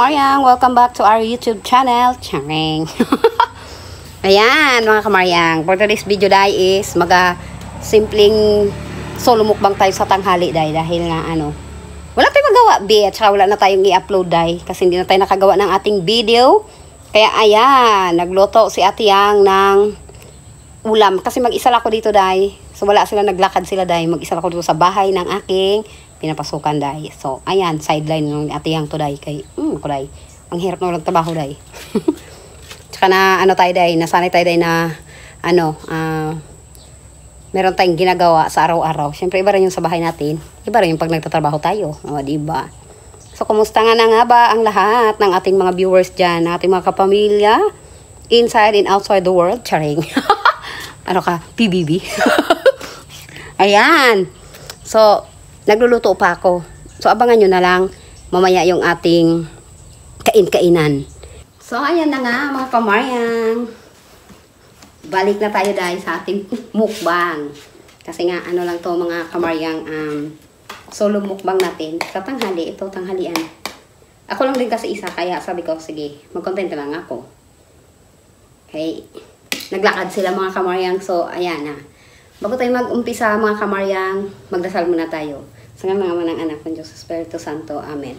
kamaryang, welcome back to our YouTube channel. Charing. Ayan, mga kamaryang. For today's video day is simpleng solo mukbang tayo sa tanghali day. Dahil nga wala tayong magawa, at saka wala na tayong i-upload day. Kasi hindi na tayo nakagawa ng ating video. Kaya ayan, nagluto si Ate Yang ng ulam. Kasi mag-isa lang ako dito day. So wala sila, naglakad sila day. Mag-isa lang ako dito sa bahay ng aking pinapasukan day. So ayan, sideline ng Ate Yang to day. Kay, kuday. Ang hirap na walang trabaho day. Tsaka na tayo day, nasanay tayo day na meron tayong ginagawa sa araw-araw. Siyempre iba rin yung sa bahay natin. Iba rin yung pag nagtatrabaho tayo. O, diba? So kumusta nga na nga ba ang lahat ng ating mga viewers dyan, ng ating mga kapamilya, inside and outside the world? Charing. Ano ka? PBB. Ayan. So, nagluluto pa ako. So, abangan nyo na lang mamaya yung ating kain-kainan. So, ayan na nga mga kamaryang. Balik na tayo dahil sa ating mukbang. Kasi nga, lang to mga kamaryang solo mukbang natin. Sa tanghali, ito tanghalian. Ako lang din kasi isa, kaya sabi ko, sige, mag-content lang ako. Okay. Naglakad sila mga kamaryang. So, ayan na. Bago tayo mag-umpisa mga kamaryang, magdasal muna tayo. Sa ngalan ng anak ng Diyos, Espiritu Santo. Amen.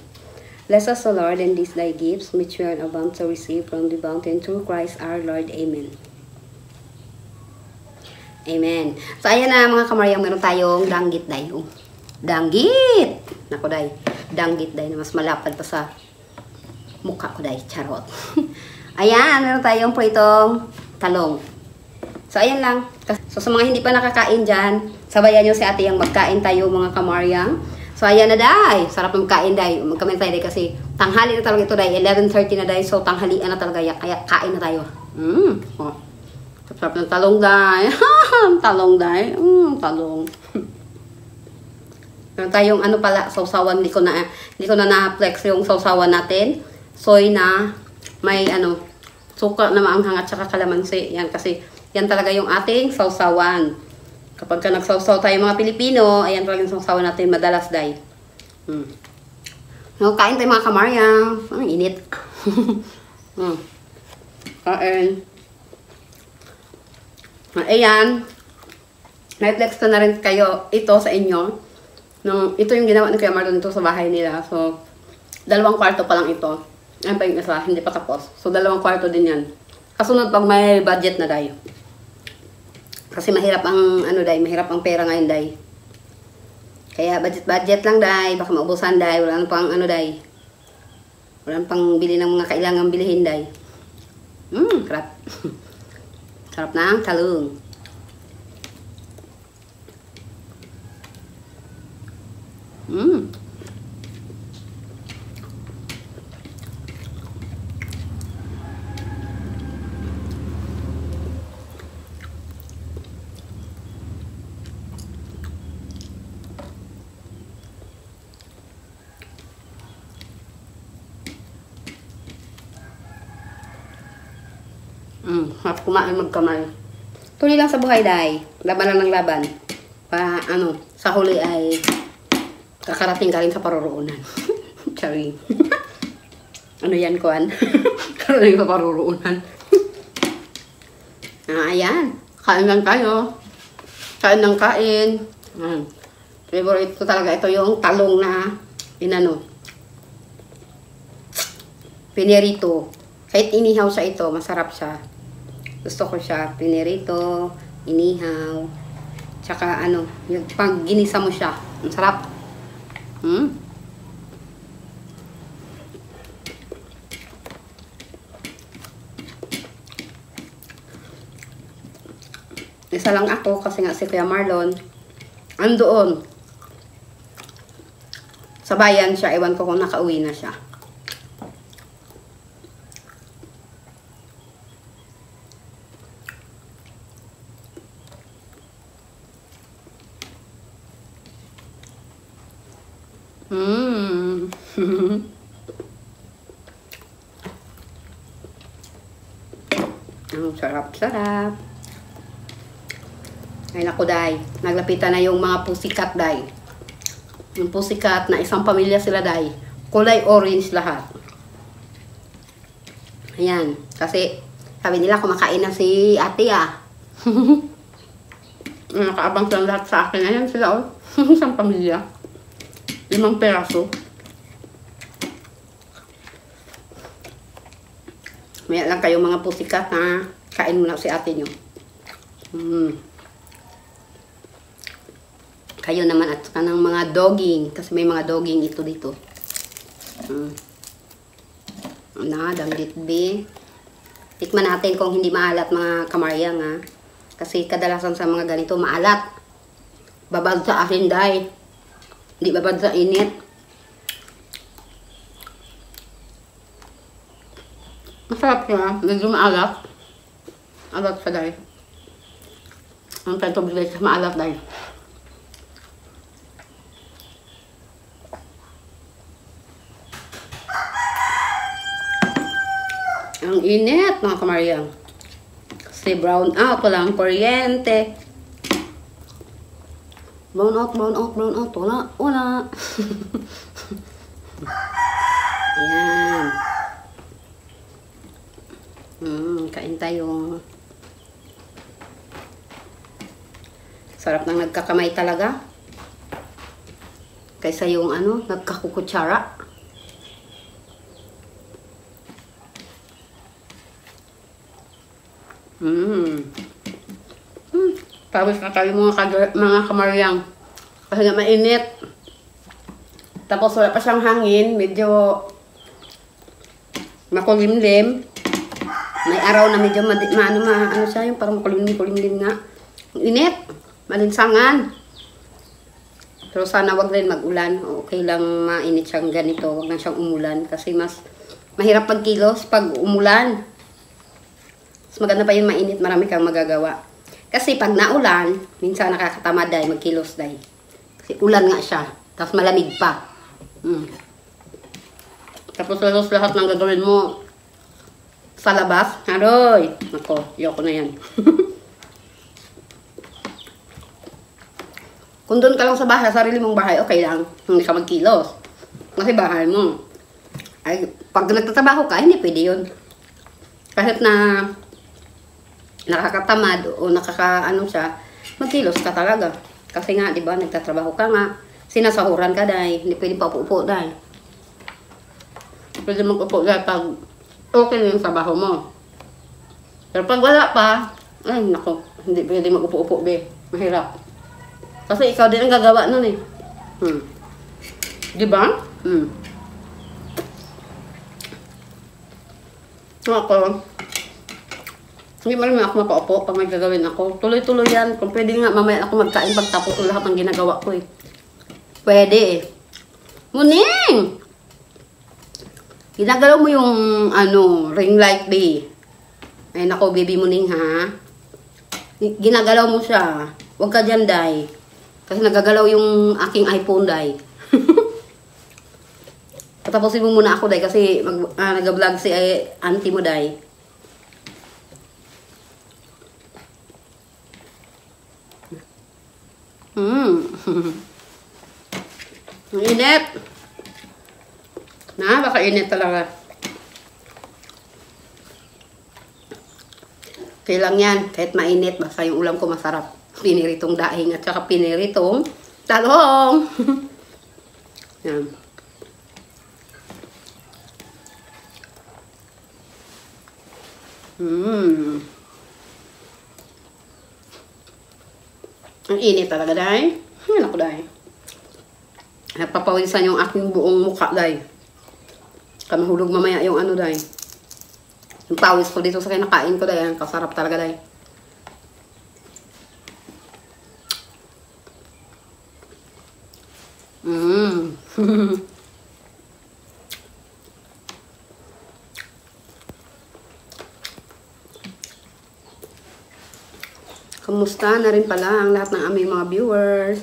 Bless us, O Lord, and these thy gifts, which we are about to receive from the bounty through Christ our Lord. Amen. Amen. So, ayan na mga kamaryang, meron tayong danggit day. Danggit! Naku day. Danggit day na mas malapad pa sa mukha ko day. Charot. Ayan, meron tayong pritong talong. So, ayan lang. So, sa mga hindi pa nakakain dyan, sabayan nyo si Ate Yang magkain tayo mga kamaryang. So, ayan na day. Sarap ng kain day. Magkain tayo day kasi tanghali na talaga ito day. 11:30 na day. So, tanghalian na talaga. Kaya kain na tayo. Oh. Sarap ng talong day. Talong day. Talong. Meron tayong pala, sausawan. Hindi ko na na-flex yung sausawan natin. Soy na may suka na maanghang at saka kalamansi. Yan kasi yan talaga yung ating sausawan. Kapag ka nagsawsaw tayo mga Pilipino, ayan talaga yung sausawan natin madalas day. No, kain tayo mga kamaryang. Ang init. Kain. Ayan. Na-flex na rin kayo ito sa inyo. Ito yung ginawa ni Kuya Marlon dito sa bahay nila. So, 2 kwarto pa lang ito. Ayan pa yung isa, hindi pa tapos. So, 2 kwarto din yan. Kasunod pag may budget na day. Kasi mahirap ang mahirap ang pera ngayon day. Kaya budget lang day, baka maubusan day, wala nang pang day. Wala nang pang bili ng mga kailangang bilihin day. Sarap. Sarap na ang talong. Harap kumain magkamay. Tuloy lang sa buhay day. Laban lang ng laban. Sa huli ay kakarating ka rin sa paruroonan. Charing. Yan, Kuan? Karating sa paruroonan. Ayan. Kain lang tayo. Kain ng kain. Favorite ko talaga ito yung talong na pinirito. Kahit inihaw siya ito, masarap siya. Gusto ko siya, pinirito, inihaw. Tsaka yung pag ginisa mo siya. Ang sarap. Isa lang ako kasi nga si Kuya Marlon andoon sa bayan siya. Ewan ko kung nakauwi na siya. Ang sarap-sarap. Ay naku day, naglapitan na yung mga pussycat day. Yung pussycat na isang pamilya sila day. Kulay orange lahat. Ayan. Kasi, sabi nila, kumakain na si ate ah. Nakaabang silang lahat sa akin. Ayan sila oh. Isang pamilya. 5 peraso. Maya lang kayong mga pusikat na kain muna si ate nyo. Kayo naman at saka ng mga dogging. Kasi may mga dogging ito dito. Na, damlit be. Tikman natin kung hindi maalat mga kamaryang ha. Kasi kadalasan sa mga ganito maalat. Babad sa asin dahil. Hindi babad sa init. Masarap siya. Medyo maalat. Alat sa dahil. Ang tayo bigay sa maalat dahil. Ang init mga kamaryang. Kasi brown out. Walang kuryente. Brown out, brown out, brown out. Wala, wala. Ayan. Kain tayo. Sarap nang nagkakamay talaga. Kaysa yung ano, nagkakukutsara. Pawis na tayo mga kamaryang. Kasi nga mainit. Tapos wala pa siyang hangin. Medyo makulimlim. May araw na medyo ano siya, yung parang makulimlim nga. Init. Malinsangan. Pero sana wag rin mag-ulan. Okay lang mainit siyang ganito. Wag na siyang umulan. Kasi mas mahirap pagkilos pag umulan. Mas maganda pa yung mainit. Marami kang magagawa. Kasi pag naulan, minsan nakakatamad dahil magkilos dahil. Kasi ulan nga siya. Tapos malamig pa. Tapos lahat ng gagawin mo sa labas. Aroy! Ako, yoko na yan. Kung doon ka lang sa bahay, sarili mong bahay, okay lang. Hindi ka magkilos. Kasi bahay mo. Ay, pag nagtatrabaho ka, hindi pwede yun. Kahit na nakakatamad o nakakaano siya, magkilos ka talaga. Kasi nga, di ba, nagtatrabaho ka nga, sinasahuran ka dahil, hindi pwede pa upo dahil. Pwede mag-upo dahil pag okay na yung trabaho mo. Pero pag wala pa, ay nako, hindi pwede mag-upo-upo be. Mahirap. Kasi ikaw din ang gagawa nun eh. Di ba? Ako, hindi marami ako mapaupo pag may gagawin ako. Tuloy-tuloy yan. Kung pwede nga, mamaya ako magkain pagtapos ko lahat ng ginagawa ko eh. Pwede eh. Muning! Ginagalaw mo yung, ring light be. Ay nako, baby Muning ha. Ginagalaw mo siya. Huwag ka dyan, day. Kasi nagagalaw yung aking iPhone, day. Patapusin mo muna ako, day. Kasi nag-vlog si auntie mo, day. Ang init. Baka init talaga. Okay lang yan. Kahit mainit, basta yung ulam ko masarap. Piniritong daing at saka piniritong talong. Yan. Ang init talaga, day. Yan ako, day. Napapawisan yung aking buong mukha, day. Kamahulog mamaya yung day. Yung pawis ko dito sa kinakain ko, day. Kasarap talaga, day. Kamusta na rin pala ang lahat ng aming mga viewers.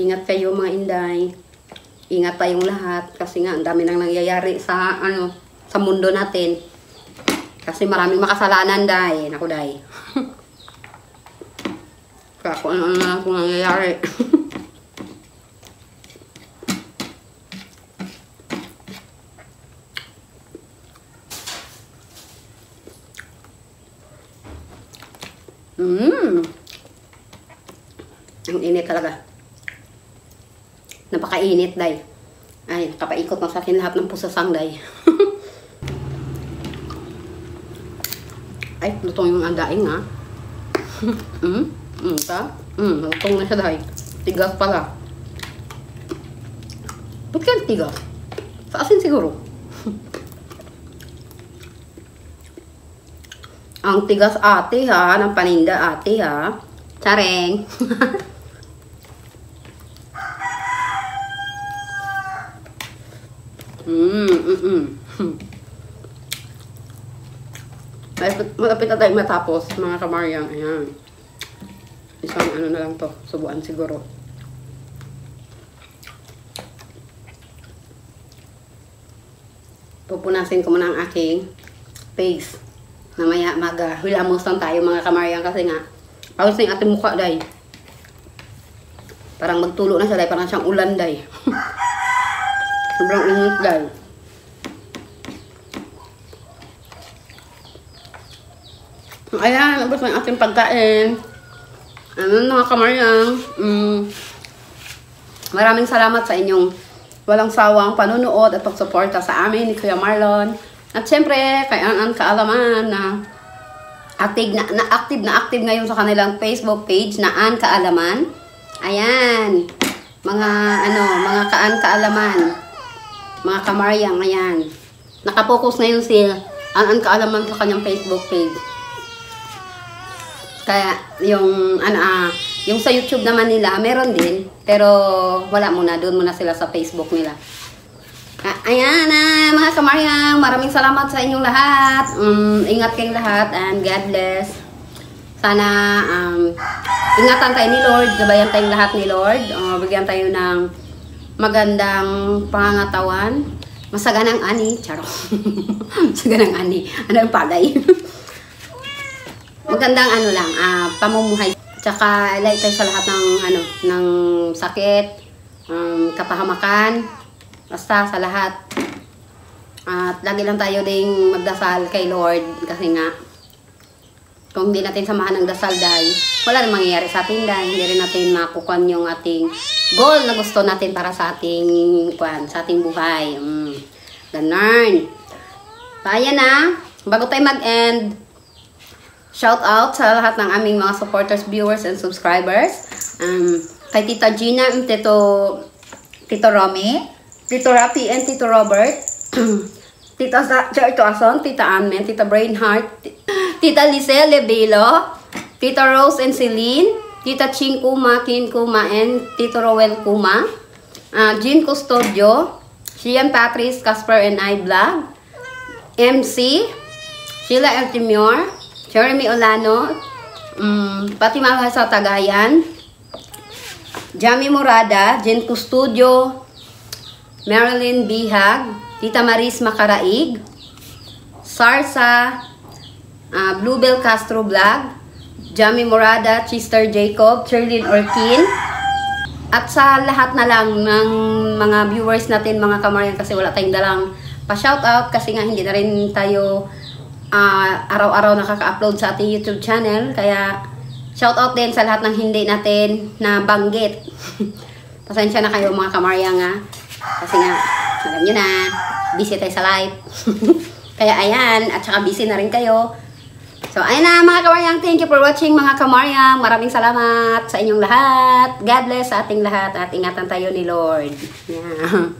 Ingat kayo mga inday. Ingat tayong lahat kasi nga ang dami nang nangyayari sa sa mundo natin. Kasi maraming makasalanan, day. Naku, day. Kung ano na kung nangyayari. Ang init talaga. Napakainit, day. Ay, kapaikot na sa akin lahat ng pusasang, day. Ay, lutong yung daing, ha? Lutong na siya, day. Tigas pala. Ba't kaya tigas? Sa asin siguro. Ang tigas ate, ha? Ng paninda ate, ha? Tsareng. Malapit na tayo matapos, mga kamaryang. Ayan. Isang ano na lang to. Subuan siguro. Pupunasin ko muna ang aking face. Mamaya hilamos lang tayo, mga kamaryang. Kasi nga, pawis na yung ating mukha, day. Parang magtulo na siya, day. Parang siyang ulan, day. Sobrang init, day. Ayan, labas na yung ating pagkain. Ano, mga kamaryang. Maraming salamat sa inyong walang sawang panunood at pagsuporta sa amin ni Kuya Marlon. At syempre, kay An Kaalaman na active ngayon sa kanilang Facebook page na An Kaalaman. Ayan. Mga Kaalaman. Mga kamaryang, ayan. Nakapokus ngayon si An Kaalaman sa kanyang Facebook page. Kaya yung sa YouTube naman nila, meron din. Pero wala muna, doon muna sila sa Facebook nila. Ayan mga kamaryang, maraming salamat sa inyong lahat. Ingat kayong lahat and God bless. Sana ingatan tayo ni Lord, gabayan tayong lahat ni Lord. Bigyan tayo ng magandang pangangatawan. Masaganang ani, charo. Masaganang ani. Ano yung pagay? Magandang pamumuhay. Tsaka light tayo sa lahat ng sakit, kapahamakan, basta sa lahat. At lagi lang tayo ding magdasal kay Lord kasi nga kung hindi natin samahan ng dasal, day, wala nang mangyayari sa atin, day. Hindi rin natin makukuha yung ating goal na gusto natin para sa ating buhay. Ganun. Ayan na. Bago tayo mag-end, shout out sa lahat ng aming mga supporters, viewers, and subscribers. Kay Tita Gina, Tito Romy, Tito Rafi, and Tito Robert. Tita Charito Ason, Tita Anmen, Tita Brainheart, Tita Liselle Lebelo, Tita Rose and Celine, Tita Ching Kuma, Kin Kuma, and Tito Rowel Kuma, Jean Custodio, Sian Patrice, Casper and I Vlog, MC, Sheila Eltimior, Jeremy Olano, pati mga sa Tagayan, Jamie Morada, Jen Custodio, Marilyn Bihag, Tita Maris Macaraig, Sarsa, Bluebell Castro Vlog, Jamie Morada, Chester Jacob, Cherlyn Orkin, at sa lahat na lang ng mga viewers natin, mga kamaryan, kasi wala tayong dalang pa-shoutout kasi nga hindi na rin tayo araw-araw nakaka-upload sa ating YouTube channel. Kaya shoutout din sa lahat ng hindi natin na banggit. Pasensya na kayo, mga kamaryan, nga. Kasi nga, alam nyo na, busy tayo sa live. Kaya ayan, at saka busy na rin kayo. So ayan na, mga kamaryang, thank you for watching, mga kamaryang. Maraming salamat sa inyong lahat. God bless sa ating lahat at ingatan tayo ni Lord. Yeah.